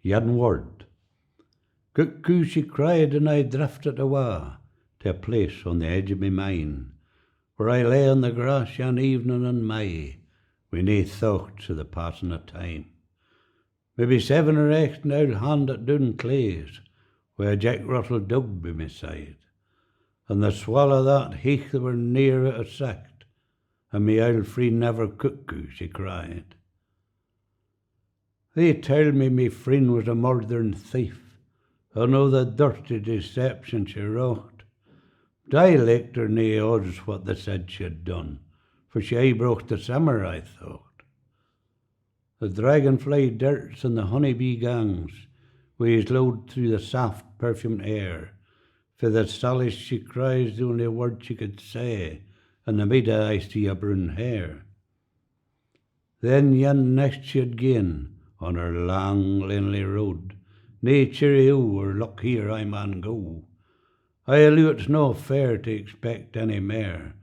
Yin Wurd. Cuckoo she cried, and I drifted awa to a place on the edge of me mind, where I lay on the grass yon evening in May, wi' nae thoughts of the passing of time. Maybe 7 or 8 an old hand at doon clays, wi' a jack russell dog by my side, and the swallow that heich they were near out of sight, and me old free never cuckoo she cried. They told me friend was a murdering thief, and all the dirty deception she wrought. But I licked her nae odds what they said she'd done, for she aye broke the summer, I thought. The dragonfly darts and the honeybee gangs ways loud through the soft perfumed air, for the Sally she cries the only word she could say, and the maida I see a brown hair. Then yon next she'd gin on her long lonely road, nae cheerio or look here I man go. I allow it's no fair to expect any mair,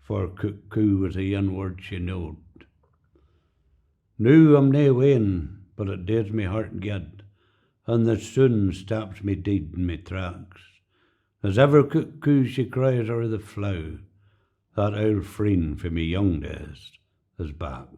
for cuckoo was a Yin Wurd she knowed. Now I'm nae win, but it does me heart good, and the sun stops me dead in me tracks. As ever cuckoo she cries o'er the flow, that old friend for me young days is back.